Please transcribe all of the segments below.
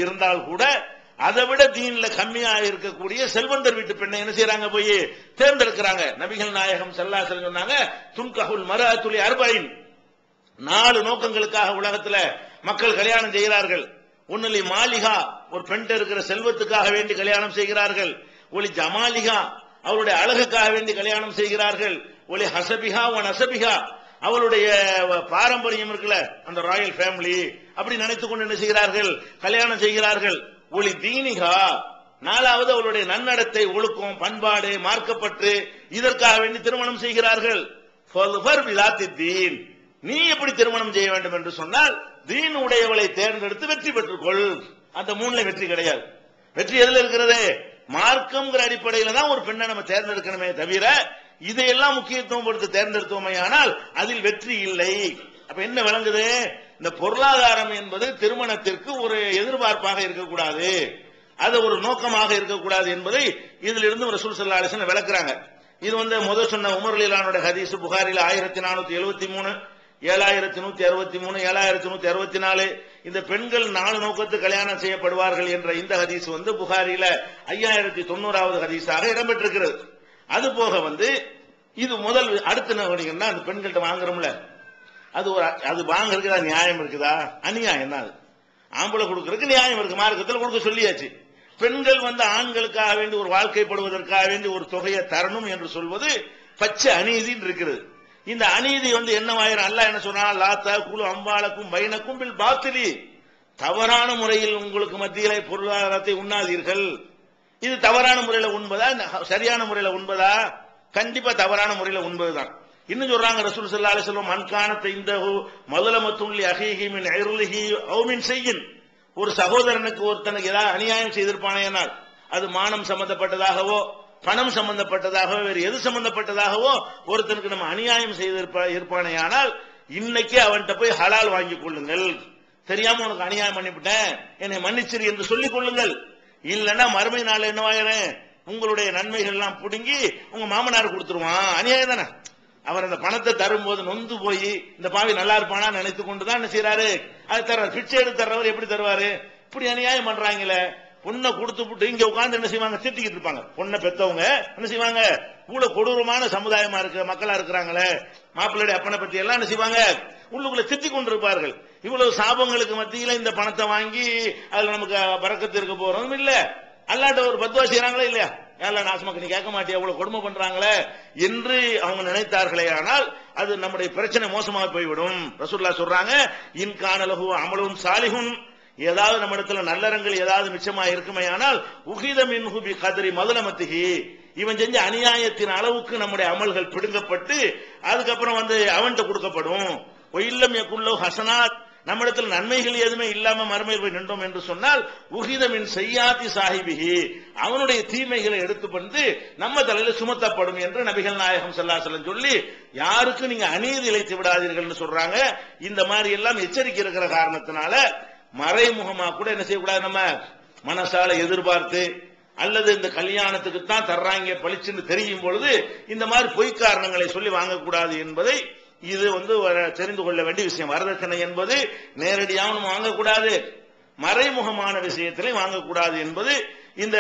இருந்தால் கூட அதை விட தீன்ல கம்மியா இருக்கக்கூடிய செல்வந்தர் வீட்டு பெண்ணை என்ன செய்யறாங்க, போய் தேர்ந்தெடுக்கிறாங்க. நபிகள் நாயகம் ஸல்லல்லாஹு அலைஹி வஸல்லம் சொன்னாங்க, துன்கஹுல் மர்அத்து லி அர்பஈன், 4 நோக்கங்களுக்காக உலகத்துல மக்கள் கல்யாணம் செய்கிறார்கள். ஒன்னுலி மாலிகா, ஒரு பெண் இருக்கிற செல்வத்துக்காக வேண்டி கல்யாணம் செய்கிறார்கள். ஒலி ஜமாலிகா, அவருடைய அழகுக்காக வேண்டி கல்யாணம் செய்கிறார்கள். ஒலி ஹசபிஹா வ நசபிஹா, அவளுடைய பாரம்பரியம் இருக்குல்ல, அந்த ராயல் ஃபேமிலி அப்படி நினைத்துக் கொண்டு என்ன செய்கிறார்கள், கல்யாணம் செய்கிறார்கள். ஒளி தீனிகா, 4வது அவளுடைய நன்னடத்தை, ஒழுக்கம், பண்பாடு, மார்க்கப்பற்று, இதற்காக வேண்டி திருமணம் செய்கிறார்கள். தீன், நீ எப்படி திருமணம் செய்ய வேண்டும் என்று சொன்னால் தீன் உடையவளை தேர்ந்தெடுத்து வெற்றி பெற்றுக்கொள். அந்த 3ல வெற்றி கிடையாது. வெற்றி எதுல இருக்கிறது? மார்க்கம்ங்கிற அடிப்படையில தான் ஒரு பெண்ணை நம்ம தேர்ந்தெடுக்கணுமே தவிர இதையெல்லாம் முக்கியத்துவம் கொடுத்து தேர்ந்தெடுத்தோமே ஆனால் அதில் வெற்றி இல்லை. அப்ப என்ன விளங்குது? இந்த பொருளாதாரம் என்பது திருமணத்திற்கு ஒரு எதிர்பார்ப்பாக இருக்கக்கூடாது, அது ஒரு நோக்கமாக இருக்கக்கூடாது என்பதை இதிலிருந்து ரசூல் ஸல்லல்லாஹு அலைஹி வஸல்லம் விளக்குறாங்க. இது முதல் சொன்ன உமர் ரலியல்லாஹு ஹதீஸ் புகாரில 1473, 7163, 7164. இந்த பெண்கள் 4 நோக்கத்து கல்யாணம் செய்யப்படுவார்கள் என்ற இந்த ஹதீஸ் புகாரில 5090வது ஹதீஸாக இடம்பெற்றிருக்கிறது. அது போக இது முதல் அடுத்த நோக்கீங்கன்னா அந்த பெண்கள்ட்ட வாங்குறோம்ல, அது வாங்குறதுக்கு நியாயம் இருக்குதா? அநியாயம் தான். அது ஆம்பளை கொடுக்கறதுக்கு நியாயம் இருக்கு, மார்க்கத்தில் கொடுக்க சொல்லியாச்சு. பெண்கள் ஆண்களுக்காக வேண்டி ஒரு வாழ்க்கைப்படுவதற்காக வேண்டி ஒரு தொகையை தரணும் என்று சொல்வது பச்சை அநீதி இருக்கிறது. இந்த அநீதி என்னவாயிரம்? அல்லாஹ் என்ன சொன்னா, லா தகுலு அம்வாலக்கும் பைனக்கும் பில் பாத்திலி, தவறான முறையில் உங்களுக்கு மத்தியிலே பொருளாதாரத்தை உண்ணாதீர்கள். இது தவறான முறையில உண்பதா, சரியான முறையில உண்பதா? கண்டிப்பா தவறான முறையில உண்பதுதான். இன்னும் சொல்றாங்க ரசூல் ஸல்லல்லாஹு அலைஹி வஸல்லம், மன் கானத் இந்தஹு மظلمத்துன் லி அஹீஹி மின் இர்லிஹி அவ் மின் ஷையின், ஒரு சகோதரனுக்கு ஒருத்தனுக்கு ஏதாவது அநியாயம் செய்திருப்பானேனால், அது மானம் சம்பந்தப்பட்டதாகவோ பணம் சம்பந்தப்பட்டதாகவோ வேறு எது சம்பந்தப்பட்டதாகவோ ஒருத்தனுக்கு நம்ம அநியாயம் செய்திருப்பானேயானால் இன்னைக்கு அவன்கிட்ட போய் ஹலால் வாங்கிக் கொள்ளுங்கள். தெரியாம உனக்கு அநியாயம் பண்ணிவிட்டேன், என்னை மன்னிச்சிரு என்று சொல்லிக் கொள்ளுங்கள். இல்லைன்னா மறுமை நாள் என்னவாயிரம், உங்களுடைய நன்மைகள் எல்லாம் புடுங்கி உங்க மாமனார் கொடுத்துருவான். அநியாயம் தானே. அவர் அந்த பணத்தை தரும்போது நொந்து போய் இந்த பாவி நல்லா இருப்பானா நினைத்து கொண்டுதான் என்ன செய்யறாரு, அது தர்றாரு. பிச்சை எடுத்து தர்றவர் எப்படி தருவாரு? இப்படி அநியாயம் பண்றாங்களே. பொண்ணை கொடுத்து இங்க உட்கார்ந்து என்ன செய்வாங்க, திட்டிக்கிட்டு இருப்பாங்க. பொண்ணை பெத்தவங்க என்ன செய்வாங்க, கூட கொடூரமான சமுதாயமா இருக்க மக்களா இருக்கிறாங்களே, மாப்பிள்ளைய அப்பனை பத்தி எல்லாம் என்ன செய்வாங்க, உள்ளுக்குள்ள திட்டிக் கொண்டிருப்பார்கள். இவ்வளவு சாபங்களுக்கு மத்தியில இந்த பணத்தை வாங்கி அதுல நமக்கு பரக்கத்து இருக்க போறதும் இல்ல, அல்லாட்ட ஒரு பத்வா செய்யறாங்களா இல்லையா, ஏன் நாசமாக்கு நீ கேட்க மாட்டியா, அவ்வளவு கொடுமை பண்றாங்களே என்று அவங்க நினைத்தார்களே, ஆனால் அது நம்முடைய பிரச்சனை மோசமாக போய்விடும். ரசூலுல்லாஹ் சொல்றாங்க, இன் கானலஹு அமலும் சாலிஹுன், ஏதாவது நம்ம இடத்துல நல்லறங்கள் ஏதாவது மிச்சமா இருக்குமே ஆனால் உகித மின்ஹு பி கத்ரி மظلمத்திஹி, இவன் செஞ்ச அநியாயத்தின் அளவுக்கு நம்முடைய அமல்கள் பிடுங்கப்பட்டு அதுக்கப்புறம் அவன்கிட்ட கொடுக்கப்படும். ஒயில்லம் யகுல்லு ஹசனாத், நம்ம இடத்துல நன்மைகள் எதுவுமே இல்லாம மறுமையில் போய் நின்றோம் என்று சொன்னால் உகிதமின் செய்யாதி சாஹிபிஹி, அவனுடைய தீமைகளை எடுத்து நம்ம தலையில சுமத்தப்படும் என்று நபிகள் நாயகம் ஸல்லல்லாஹு அலைஹி வஸல்லம் சொல்லி, யாருக்கு நீங்க அநீதி இழைத்து விடாதீர்கள் சொல்றாங்க. இந்த மாதிரி எல்லாம் எச்சரிக்கை இருக்கிற காரணத்தினால மறைமுகமா கூட என்ன செய்யக்கூடாது, நம்ம மனசால எதிர்பார்த்து அல்லது இந்த கல்யாணத்துக்கு தான் தர்றாங்க பளிச்சுன்னு தெரியும் பொழுது இந்த மாதிரி பொய் காரணங்களை சொல்லி வாங்கக்கூடாது என்பதை இது தெரிந்து கொள்ள வேண்டிய விஷயம். வரதட்சணை என்பது நேரடியாக வாங்கக்கூடாது, மறைமுகமான விஷயத்திலே வாங்கக்கூடாது என்பது இந்த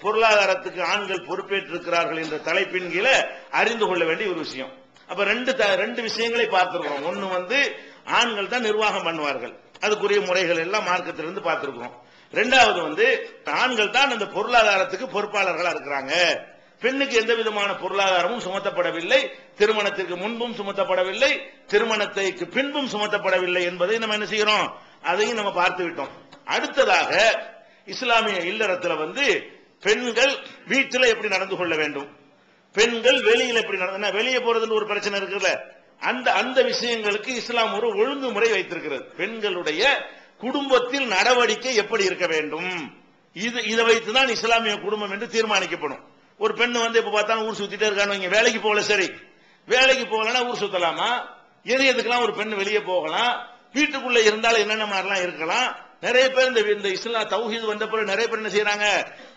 பொருளாதாரத்துக்கு ஆண்கள் பொறுப்பேற்றிருக்கிறார்கள் என்ற தலைப்பின் கீழே அறிந்து கொள்ள வேண்டிய ஒரு விஷயம். அப்ப ரெண்டு விஷயங்களை பார்த்திருக்கிறோம். ஒன்னு ஆண்கள் தான் நிர்வாகம் பண்ணுவார்கள், அதுக்குரிய முறைகள் எல்லாம் மார்க்கத்திலிருந்து பார்த்திருக்கிறோம். ரெண்டாவது ஆண்கள் தான் அந்த பொருளாதாரத்துக்கு பொறுப்பாளர்களா இருக்கிறாங்க. பெண்ணுக்கு எந்த விதமான பொருளாதாரமும் சுமத்தப்படவில்லை, திருமணத்திற்கு முன்பும் சுமத்தப்படவில்லை, திருமணத்திற்கு பின்பும் சுமத்தப்படவில்லை என்பதை நம்ம என்ன செய்யறோம், அதையும் நம்ம பார்த்து விட்டோம். அடுத்ததாக இஸ்லாமிய இல்லறத்துல பெண்கள் வீட்டில் எப்படி நடந்து கொள்ள வேண்டும், பெண்கள் வெளியில் எப்படி நடந்து, வெளியே போறதுன்னு ஒரு பிரச்சனை இருக்குல்ல, அந்த விஷயங்களுக்கு இஸ்லாம் ஒரு ஒழுங்குமுறை வைத்திருக்கிறது. பெண்களுடைய குடும்பத்தில் நடவடிக்கை எப்படி இருக்க வேண்டும், இதை வைத்துதான் இஸ்லாமிய குடும்பம் என்று தீர்மானிக்கப்படும். ஒரு பெண்ணு இப்ப பார்த்தாலும் ஊர் சுத்திட்டே இருக்கான்னு, வேலைக்கு போகல, சரி வேலைக்கு போகலன்னா ஊர் சுத்தலாமா, எதுக்கெல்லாம் ஒரு பெண்ணு வெளியே போகலாம், வீட்டுக்குள்ள இருந்தாலும் என்னென்ன மாதிரிலாம் இருக்கலாம். நிறைய பேர் இந்த இஸ்லாம் தௌஹீத் வந்த பிறகு நிறைய பேர் என்ன செய்யறாங்க,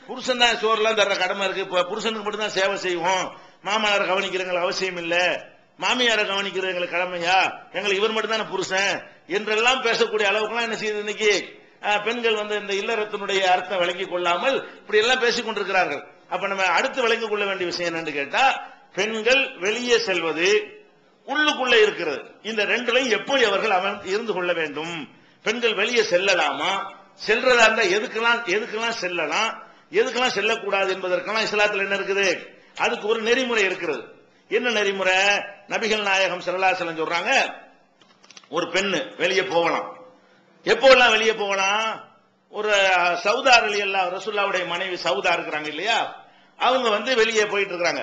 புருஷன் தான் சோறுலாம் தர்ற கடமை இருக்கு, புருஷனுக்கு மட்டும் தான் சேவை செய்வோம், மாமனாரை கவனிக்கிறவங்களுக்கு அவசியம் இல்ல, மாமியாரை கவனிக்கிறவங்களுக்கு கடமையா, எங்களுக்கு இவர் மட்டும் தானே புருஷன் என்றெல்லாம் பேசக்கூடிய அளவுக்குலாம் என்ன செய்யுது, இன்னைக்கு பெண்கள் வந்து இந்த இல்லறத்தினுடைய அர்த்தம் விளங்கிக் கொள்ளாமல் இப்படி எல்லாம் பேசிக் கொண்டிருக்கிறார்கள். அப்ப நம்ம அடுத்து விளங்கிக் கொள்ள வேண்டிய விஷயம் என்னன்னு கேட்டா, பெண்கள் வெளியே செல்வது உள்ளுக்குள்ள இருக்கிறது. இந்த ரெண்டுலையும் எப்படி அவர்கள் இருந்து கொள்ள வேண்டும்? பெண்கள் வெளியே செல்லலாமா? செல்றதா இருந்தா எதுக்கெல்லாம் செல்லலாம், எதுக்கெல்லாம் செல்லக்கூடாது என்பதற்கெல்லாம் இஸ்லாத்தில் என்ன இருக்குது? அதுக்கு ஒரு நெறிமுறை இருக்கிறது. என்ன நெறிமுறை? நபிகள் நாயகம் ஸல்லல்லாஹு அலைஹி வஸல்லம் சொல்றாங்க, ஒரு பெண்ணு வெளியே போகலாம். எப்போல்லாம் வெளியே போகலாம்? ஒரு சௌதா ரலியல்லாஹு ரசூலுல்லாஹ்வுடைய மனைவி சௌதா இருக்கிறாங்க இல்லையா, அவங்க வந்து வெளியே போயிட்டு இருக்காங்க.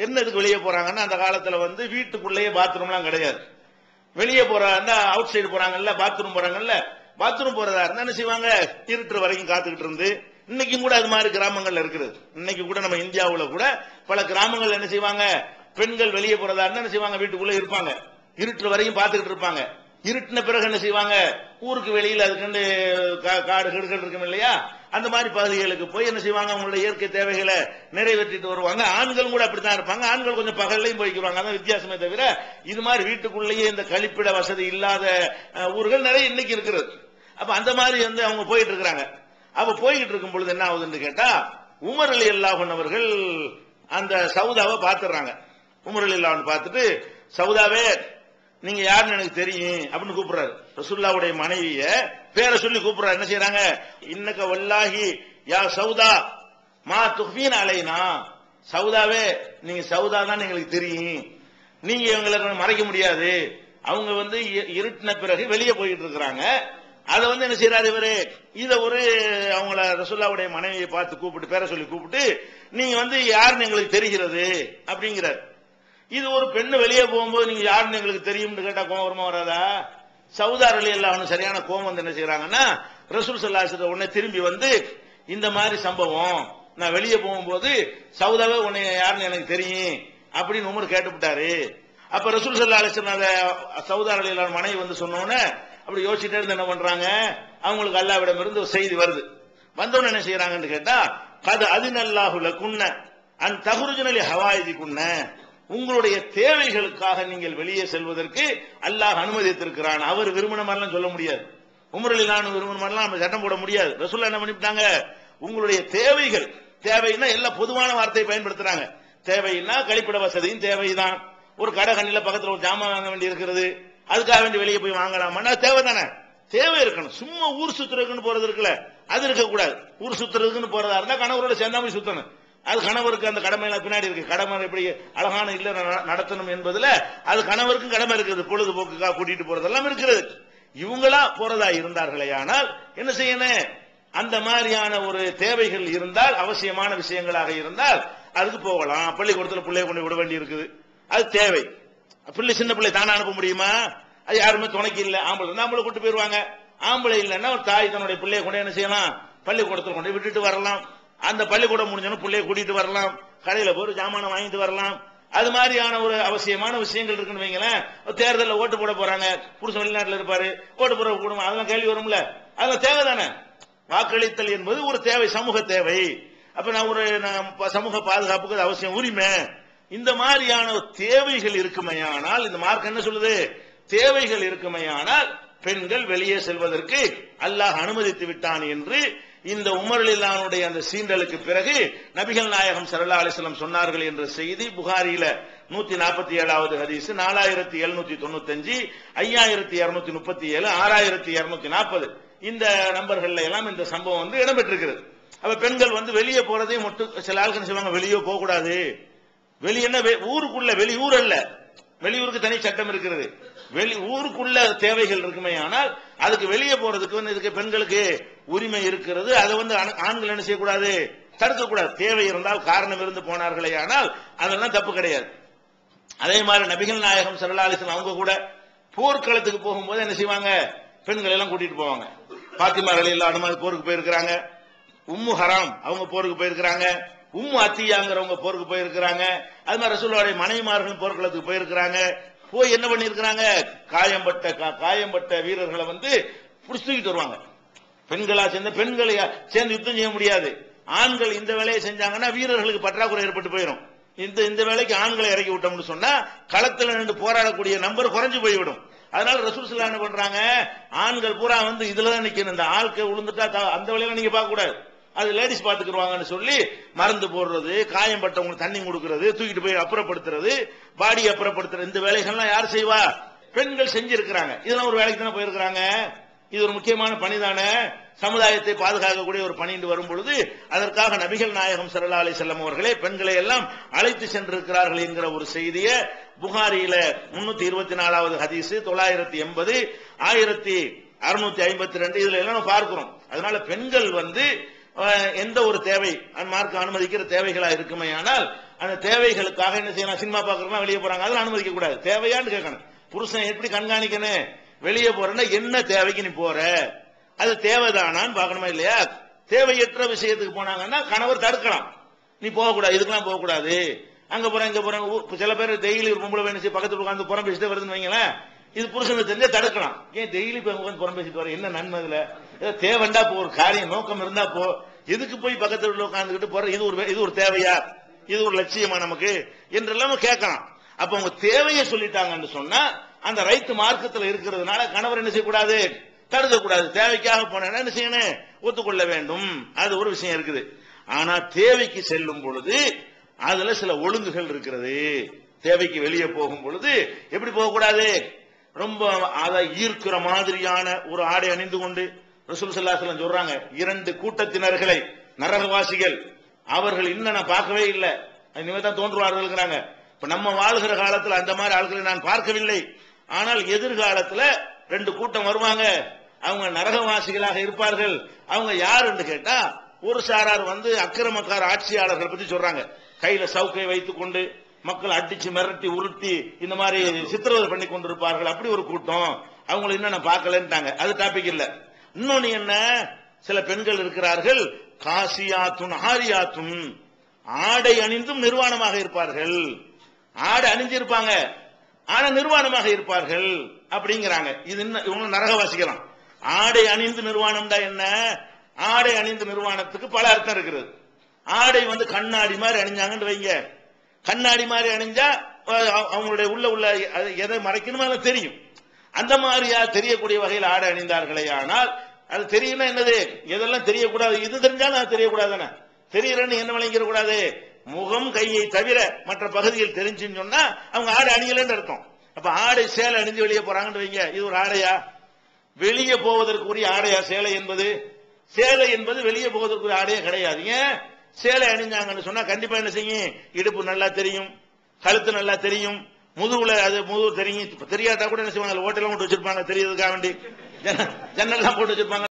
என்னதுக்கு வெளியே போறாங்கன்னா, அந்த காலத்துல வந்து வீட்டுக்குள்ளேயே பாத்ரூம்லாம் கிடையாது. வெளியே போறாங்க, அவுட் சைடு போறாங்கல்ல, பாத்ரூம் போறாங்கல்ல, பாத்ரூம் போறதா இருந்தா என்ன செய்வாங்க? இருட்டுற வரைக்கும் காத்துக்கிட்டு இருந்து, இன்னைக்கும் கூட அது மாதிரி கிராமங்கள்ல இருக்குது. இன்னைக்கு கூட நம்ம இந்தியாவுல கூட பல கிராமங்கள் என்ன செய்வாங்க, பெண்கள் வெளியே போறதா இருந்தா என்ன செய்வாங்க? வீட்டுக்குள்ள இருப்பாங்க, இருட்டுற வரைக்கும் பாத்துக்கிட்டு இருப்பாங்க. இருட்டின பிறகு என்ன செய்வாங்க? ஊருக்கு வெளியில் அதுக்கு காடு கெடுகள் இருக்கும் இல்லையா, அந்த மாதிரி பகுதிகளுக்கு போய் என்ன செய்வாங்க? அவங்களுடைய இயற்கை தேவைகளை நிறைவேற்றிட்டு வருவாங்க. ஆண்கள் கூட அப்படித்தான் இருப்பாங்க. ஆண்கள் கொஞ்சம் பகல்லையும் போய்க்குவாங்க, அதான் வித்தியாசமே தவிர இது மாதிரி வீட்டுக்குள்ளேயே இந்த கழிப்பிட வசதி இல்லாத ஊர்கள் நிறைய இன்னைக்கு இருக்கிறது. அப்ப அந்த மாதிரி வந்து அவங்க போயிட்டு இருக்கிறாங்க. அப்ப போய்கிட்டு இருக்கும் பொழுது என்ன ஆகுதுன்னு கேட்டா, உமர் ரலியல்லாஹு அன்ஹு அவர்கள் அந்த சௌதாவை பார்த்துறாங்க. உமர் ரலியல்லாஹு அன்ஹு பார்த்துட்டு, சௌதாவே நீங்க யாருன்னு எனக்கு தெரியும் அப்படின்னு கூப்பிடுறாரு. ரசூலுல்லாஹ்வுடைய மனைவிய பேரை சொல்லி கூப்பிடுறாரு. என்ன செய்யறாங்க? இன்னக வல்லாஹி யா சௌதா மா துஃபீன் அலைனா, சௌதாவே நீங்க சௌதா தான் எங்களுக்கு தெரியும், நீங்க இவங்களை மறைக்க முடியாது. அவங்க வந்து இருட்டின பிறகு வெளியே போயிட்டு இருக்கிறாங்க. அதை வந்து என்ன செய்யறாரு இவரு? இத ஒரு அவங்கள ரசூலுல்லாஹ்வுடைய மனைவியை பார்த்து கூப்பிட்டு பேரை சொல்லி கூப்பிட்டு, நீங்க வந்து யாருன்னு எங்களுக்கு தெரிகிறது அப்படிங்கிறார். இது ஒரு பெண்ணு வெளியே போகும்போது நீங்க யாருன்னு எங்களுக்கு தெரியும்னு கேட்டா கோவம் வருமா வராதா? சௌதா ரலியல்லாஹு அன்ஹு சரியான கோவம் வந்து என்ன செய்யறாங்கன்னா, ரசூல் ஸல்லல்லாஹு அலைஹி வஸல்லம் உடனே திரும்பி வந்து, இந்த மாதிரி சம்பவம் நான் வெளியே போகும்போது சௌதாவே உன்னை யாருன்னு எனக்கு தெரியும் அப்படின்னு உமர் கேட்டுவிட்டாரு. அப்ப ரசூல் ஸல்லல்லாஹு அலைஹி வஸல்லம் சௌதா ரலியல்லாஹு அன்ஹு மனைவி வந்து சொன்னோன்னே அப்படி யோசிச்சுட்டே இருந்து என்ன பண்றாங்க, அவங்களுக்கு அல்லாஹ்விடம் இருந்து ஒரு செய்தி வருது. வந்தோன்னு என்ன செய்யறாங்கன்னு கேட்டா, கது அதினல்லாஹு லகுன்ன அன் தஹ்ருஜுன லி ஹவாயிதிகுன்ன, உங்களுடைய தேவைகளுக்காக நீங்கள் வெளியே செல்வதற்கு அல்லாஹ் அனுமதித்திருக்கிறான். அவர் விரும்பின மாதிரிலாம் சொல்ல முடியாது. உமர் ரலியல்லாஹு அன்ஹு விரும்பின மாதிரிலாம் நம்ம சட்டம் போட முடியாது. ரசூலுல்லாஹ் என்ன பண்ணிட்டாங்க, உங்களுடைய தேவைகள், தேவைன்னா எல்லாம் பொதுவான வார்த்தையை பயன்படுத்துறாங்க. தேவைன்னா கழிப்பிட வசதியும் தேவைதான். ஒரு கடை கண்ணில பக்கத்தில் ஒரு ஜாமான் வாங்க வேண்டி இருக்கிறது, அதுக்காக வேண்டி வெளியே போய் வாங்கலாமா? தேவை தானே, தேவை இருக்கணும். சும்மா ஊர் சுத்துறதுக்குன்னு போறது இருக்குல்ல, அது இருக்கக்கூடாது. ஊர் சுத்துறதுக்குன்னு போறதா இருந்தா கணவரோட சேர்ந்தாமல் சுத்தணும். அது கணவருக்கு அந்த கடமை பின்னாடி இருக்கு. கடமை எப்படி அழகான இல்ல நடத்தணும் என்பதுல அது கணவருக்கும் கடமை இருக்குது. பொழுதுபோக்குக்காக கூட்டிட்டு போறதெல்லாம் இருக்கிறது. இவங்களா போறதா இருந்தார்களே ஆனால் என்ன செய்யணும்? அந்த மாதிரியான ஒரு தேவைகள் இருந்தால், அவசியமான விஷயங்களாக இருந்தால் அதுக்கு போகலாம். பள்ளிக்கூடத்தில் பிள்ளைய கொண்டு விட வேண்டி இருக்குது, அது தேவை. பிள்ளை சின்ன பிள்ளை தானே அனுப்ப முடியுமா? அது யாருமே துணைக்கு இல்லை. ஆம்பளை கூட்டு போயிருவாங்க. ஆம்பளை இல்லைன்னா ஒரு தாய் தன்னுடைய பிள்ளைய கொண்டு என்ன செய்யலாம்? பள்ளிக்கூடத்தில் கொண்டு விட்டுட்டு வரலாம். அந்த பள்ளிக்கூடம் முடிஞ்சோன்னு பிள்ளைய கூட்டிட்டு வரலாம். கடையில போய் ஜாமான வாங்கிட்டு வரலாம். அது மாதிரியான ஒரு அவசியமான விஷயங்கள் இருக்குன்னு வைங்களேன். தேர்தலில் ஓட்டு போட போறாங்க, புருஷன் வெளிநாட்டில் இருப்பாரு, ஓட்டு போட கூடும், அதெல்லாம் கேள்வி வரும்ல. அதெல்லாம் தேவை தானே. வாக்களித்தல் என்பது ஒரு தேவை, சமூக தேவை. அப்ப நான் ஒரு சமூக பாதுகாப்புக்கு அவசியம், உரிமை. இந்த மாதிரியான தேவைகள் இருக்குமையானால், இந்த மார்க் என்ன சொல்லுது? தேவைகள் இருக்குமையானால் பெண்கள் வெளியே செல்வதற்கு அல்லாஹ் அனுமதித்து விட்டான் என்று இந்த உமர் ரலியல்லாஹு அன்ஹுடைய அந்த சீண்டலுக்கு பிறகு நபிகள் நாயகம் ஸல்லல்லாஹு அலைஹி வஸல்லம் சொன்னார்கள் என்ற செய்தி புகாரியில 147வது ஹதீஸ், 4795, 5237, 6240 இந்த நம்பர்கள்ல எல்லாம் இந்த சம்பவம் வந்து இடம்பெற்றிருக்கிறது. அப்ப பெண்கள் வந்து வெளியே போறதையும் மட்டும் சில ஆட்கள் சொல்லுவாங்க, வெளியே போக கூடாது. வெளியேன்னா ஊருக்குள்ள, வெளியூர் அல்ல, வெளியூருக்கு தனி சட்டம் இருக்கிறது. ஊருக்குள்ள தேவைகள் இருக்குமே, ஆனால் அதுக்கு வெளியே போறதுக்கு வந்து இதுக்கு பெண்களுக்கு உரிமை இருக்கிறது. அதை வந்து ஆண்கள் என்ன செய்யக்கூடாது? தடுக்கக்கூடாது. தேவை இருந்தால், காரணம் இருந்து போனார்களே ஆனால் அதெல்லாம் தப்பு கிடையாது. அதே மாதிரி நபிகள் நாயகம் ஸல்லல்லாஹு அலைஹி வஸல்லம் அவங்க கூட போர்க்களத்துக்கு போகும்போது என்ன செய்வாங்க? பெண்கள் எல்லாம் கூட்டிட்டு போவாங்க. பாத்திமா ரலியல்லாஹு அன்ஹா போருக்கு போயிருக்கிறாங்க. உம்மு ஹராம் அவங்க போருக்கு போயிருக்கிறாங்க. உம்மு அத்தியாங்கிறவங்க போருக்கு போயிருக்கிறாங்க. அது மாதிரி ரசூலுல்லாஹ்வுடைய மனைவிமார்கள் போர்க்களத்துக்கு போயிருக்கிறாங்க. போய் என்ன பண்ணிருக்கிறாங்க? காயம்பட்ட வீரர்களை வந்து புடிச்சுக்கிட்டு வருவாங்க. பெண்களா பெண்களை சேர்ந்து யுத்தம் செய்ய முடியாது. ஆண்கள் இந்த வேலையை செஞ்சாங்கன்னா வீரர்களுக்கு பற்றாக்குறை ஏற்பட்டு போயிடும். இந்த வேலைக்கு ஆண்களை இறக்கி விட்டோம்னு சொன்னா களத்தில் நின்று போராடக்கூடிய நம்பர் குறைஞ்சு போய்விடும். அதனால ரசூல் ஸல்லல்லாஹு அலைஹி வஸல்லம் என்ன பண்றாங்க, ஆண்கள் பூரா வந்து இதுலதான் நிக்கணும், இந்த ஆள்க விழுந்துட்டா அந்த வழியில நீங்க பார்க்க கூடாது, அது லேடிஸ் பாத்துக்குருவாங்கன்னு சொல்லி மருந்து போடுறது, காயம் பட்டவங்களுக்கு தண்ணி கொடுக்கிறது, தூக்கிட்டு போய் அப்புறப்படுத்துறது, பாடி அப்புறப்படுத்துறது, இந்த வேலைகள்லாம் யார் செய்வா? பெண்கள் செஞ்சிருக்கிறாங்க. இதெல்லாம் ஒரு வேலைக்கு தானே போயிருக்கிறாங்க. இது ஒரு முக்கியமான பணிதானே, சமுதாயத்தை பாதுகாக்கக்கூடிய ஒரு பணி வரும் பொழுது அதற்காக நபிகள் நாயகம் ஸல்லல்லாஹு அலைஹி வஸல்லம் அவர்களே பெண்களை எல்லாம் அழைத்து சென்றிருக்கிறார்கள் என்கிற ஒரு செய்தியை புகாரியில 324வது ஹதீஸ், 980, 1652 இதுல எல்லாம் பார்க்கிறோம். அதனால பெண்கள் வந்து எந்த ஒரு தேவை மார்க்க அனுமதிக்கிற தேவைகளா இருக்குமே, ஆனால் அந்த தேவைகளுக்காக என்ன செய்யலாம், சினிமா பார்க்கறதுலாம் வெளியே போறாங்க, அதெல்லாம் அனுமதிக்க கூடாது. தேவையான்னு கேட்கணும். புருஷன் எப்படி கண்காணிக்கணும், வெளியே போறேன்னா என்ன தேவைக்கு நீ போற, அது தேவைதானான்னு பார்க்கணுமா இல்லையா? தேவையற்ற விஷயத்துக்கு போனாங்கன்னா கணவர் தடுக்கலாம், நீ போகக்கூடாது, இதுக்கெல்லாம் போகக்கூடாது, அங்க போறேன் இங்க போறேன். சில பேர் டெய்லி ஒரு பொம்பளை வேணும் பக்கத்துல உட்காந்து புறம் பேசிட்டே வருதுன்னு வைங்களேன், இது புருஷனுக்கு தெரிஞ்சா தடுக்கலாம். ஏன் டெய்லி உட்காந்து புறம் பேசிட்டு வர, என்ன நன்மை இதுல, தேவைண்டா போ, ஒரு காரியம் நோக்கம் இருந்தா போ, எதுக்கு போய் பக்கத்துல உட்காந்துக்கிட்டு போற, இது ஒரு தேவையா, இது ஒரு லட்சியமா நமக்கு என்றெல்லாம் கேட்கலாம். அப்ப அவங்க தேவையை சொல்லிட்டாங்கன்னு சொன்னா அந்த ரைட் மார்க்கத்தில் இருக்கிறதுனால கணவர் என்ன செய்யக்கூடாது, தடுக்க கூடாது. தேவைக்காக போனா என்ன செய்யணும், ஒத்துக்கொள்ள வேண்டும். அது ஒரு விஷயம் இருக்குது. ஆனா தேவைக்கு செல்லும் பொழுது அதுல சில ஒழுங்குகள் இருக்கிறது. தேவைக்கு வெளியே போகும் பொழுது எப்படி போகக்கூடாது, ரொம்ப அதை ஈர்க்கிற மாதிரியான ஒரு ஆடை அணிந்து கொண்டு, ரசூல் ஸல்லல்லாஹு அலைஹி வஸல்லம் சொல்றாங்க, 2 கூட்டத்தினர்களை நரகவாசிகள் அவர்கள் இன்னும் நான் பார்க்கவே இல்லை, இனிமேதான் தோன்றுவார்கள். இப்ப நம்ம வாழ்கிற காலத்தில் அந்த மாதிரி ஆட்களை நான் பார்க்கவில்லை, ஆனால் எதிர்காலத்தில் 2 கூட்டம் வருவாங்க, அவங்க நரகவாசிகளாக இருப்பார்கள். அவங்க யார் என்று கேட்டா, ஒரு சாரார் வந்து அக்கிரமக்கார ஆட்சியாளர்கள் பத்தி சொல்றாங்க, கையில சவுக்கை வைத்துக் கொண்டு மக்கள் அடிச்சு மிரட்டி உருட்டி இந்த மாதிரி சித்திரவதை பண்ணி கொண்டிருப்பார்கள். அப்படி ஒரு கூட்டம், அவங்களை இன்னும் நான் பார்க்கலன்ட்டாங்க. அது டாபிக் இல்ல. இன்னொன்னு என்ன, சில பெண்கள் இருக்கிறார்கள், காசியாத்துன் ஆரியாத்துன், ஆடை அணிந்தும் நிர்வாணமாக இருப்பார்கள். ஆடை அணிஞ்சிருப்பாங்க ஆனா நிர்வாணமாக இருப்பார்கள் அப்படிங்கிறாங்க. இது இவங்க நரகவாசிக்கலாம். ஆடை அணிந்து நிர்வாணம்டா என்ன, ஆடை அணிந்து நிர்வாணத்துக்கு பல அர்த்தம் இருக்கிறது. ஆடை வந்து கண்ணாடி மாதிரி அணிஞ்சாங்கன்னு வைங்க, கண்ணாடி மாதிரி அணிஞ்சா அவங்களுடைய உள்ள எதை மறைக்கணுமோ அதை தெரியும். அந்த மாதிரியா தெரியக்கூடிய வகையில் ஆடை அணிந்தார்களே, ஆனால் அது தெரியும்னா என்னது, எதெல்லாம் தெரியக்கூடாது, இது தெரிஞ்சாலும் அது தெரியக்கூடாதுன்னு, தெரியலன்னு என்ன விளங்கிட கூடாது, முகம் கையை தவிர மற்ற பகுதியில் தெரிஞ்சுன்னு சொன்னா அவங்க ஆடை அணியலன்னு அர்த்தம். அப்ப ஆடை சேலை அணிஞ்சு வெளியே போறாங்கன்னு வைங்க, இது ஒரு ஆடையா, வெளியே போவதற்குரிய ஆடையா சேலை என்பது? சேலை என்பது வெளியே போவதற்குரிய ஆடையே கிடையாது. ஏன், சேலை அணிஞ்சாங்கன்னு சொன்னா கண்டிப்பா என்ன செய்யும், இடுப்பு நல்லா தெரியும், கழுத்து நல்லா தெரியும், முதுகுல அது முதுகு தெரியும். தெரியாட்டா கூட என்ன செய்வாங்க, ஓட்டெல்லாம் போட்டு வச்சிருப்பாங்க தெரியறதுக்காக வேண்டி, ஜன்னல்லாம் போட்டு வச்சிருப்பாங்க.